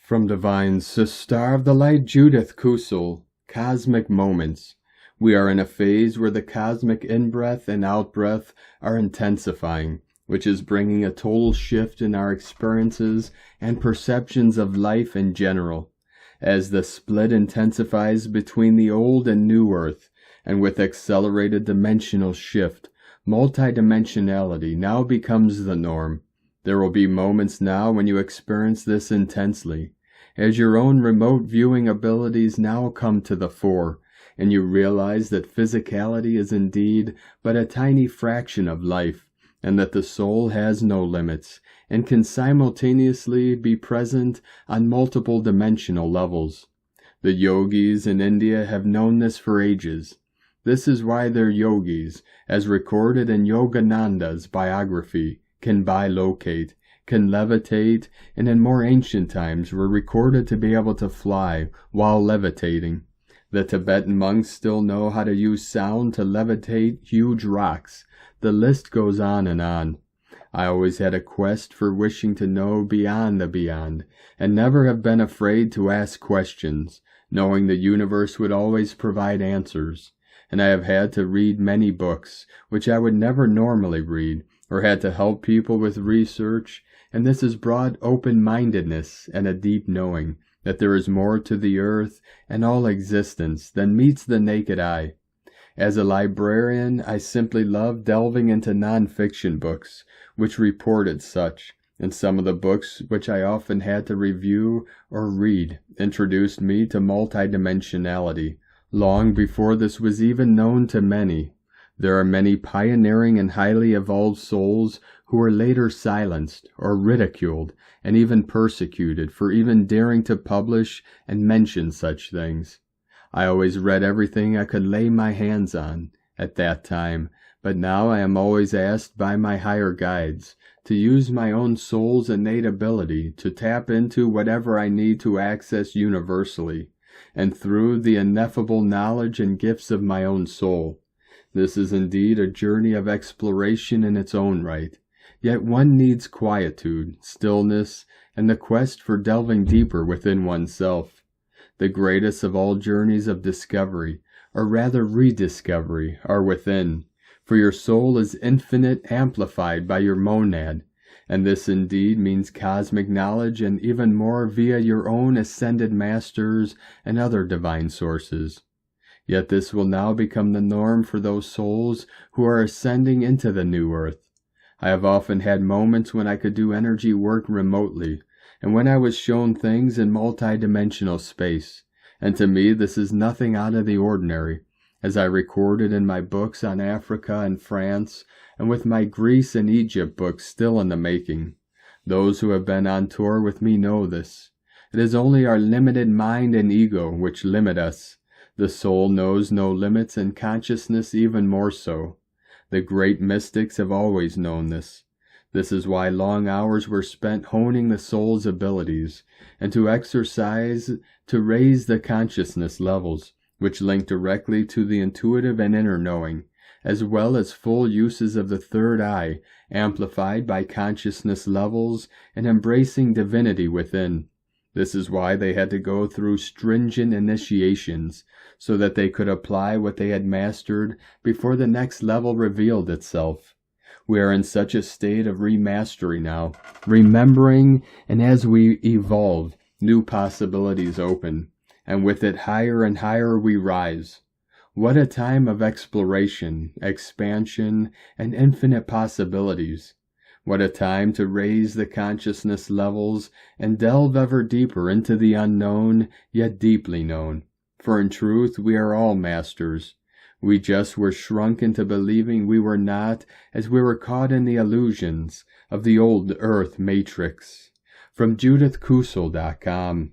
From Divine Sister of the Light Judith Kusel, Cosmic Moments. We are in a phase where the cosmic in-breath and out-breath are intensifying, which is bringing a total shift in our experiences and perceptions of life in general. As the split intensifies between the old and new earth, and with accelerated dimensional shift, multidimensionality now becomes the norm. There will be moments now when you experience this intensely, as your own remote viewing abilities now come to the fore, and you realize that physicality is indeed but a tiny fraction of life, and that the soul has no limits, and can simultaneously be present on multiple dimensional levels. The Yogis in India have known this for ages. This is why their Yogis, as recorded in Yogananda's biography, can bilocate, can levitate, and in more ancient times were recorded to be able to fly while levitating. The Tibetan monks still know how to use sound to levitate huge rocks. The list goes on and on. I always had a quest for wishing to know beyond the beyond, and never have been afraid to ask questions, knowing the universe would always provide answers. And I have had to read many books, which I would never normally read, or had to help people with research, and this has brought open-mindedness and a deep knowing that there is more to the earth and all existence than meets the naked eye. As a librarian, I simply love delving into non-fiction books, which reported such, and some of the books which I often had to review or read introduced me to multidimensionality, long before this was even known to many. There are many pioneering and highly evolved souls who were later silenced or ridiculed and even persecuted for even daring to publish and mention such things. I always read everything I could lay my hands on at that time, but now I am always asked by my higher guides to use my own soul's innate ability to tap into whatever I need to access universally, and through the ineffable knowledge and gifts of my own soul. This is indeed a journey of exploration in its own right, yet one needs quietude, stillness, and the quest for delving deeper within oneself. The greatest of all journeys of discovery, or rather rediscovery, are within, for your soul is infinite amplified by your monad, and this indeed means cosmic knowledge and even more via your own ascended masters and other divine sources. Yet this will now become the norm for those souls who are ascending into the new earth. I have often had moments when I could do energy work remotely, and when I was shown things in multidimensional space, and to me this is nothing out of the ordinary, as I recorded in my books on Africa and France, and with my Greece and Egypt books still in the making. Those who have been on tour with me know this. It is only our limited mind and ego which limit us. The soul knows no limits, and consciousness even more so. The great mystics have always known this. This is why long hours were spent honing the soul's abilities, and to exercise to raise the consciousness levels, which link directly to the intuitive and inner knowing, as well as full uses of the third eye, amplified by consciousness levels and embracing divinity within. This is why they had to go through stringent initiations, so that they could apply what they had mastered before the next level revealed itself. We are in such a state of remastery now, remembering, and as we evolve, new possibilities open, and with it higher and higher we rise. What a time of exploration, expansion, and infinite possibilities. What a time to raise the consciousness levels and delve ever deeper into the unknown, yet deeply known. For in truth we are all masters. We just were shrunk into believing we were not, as we were caught in the illusions of the old earth matrix. From JudithKusel.com.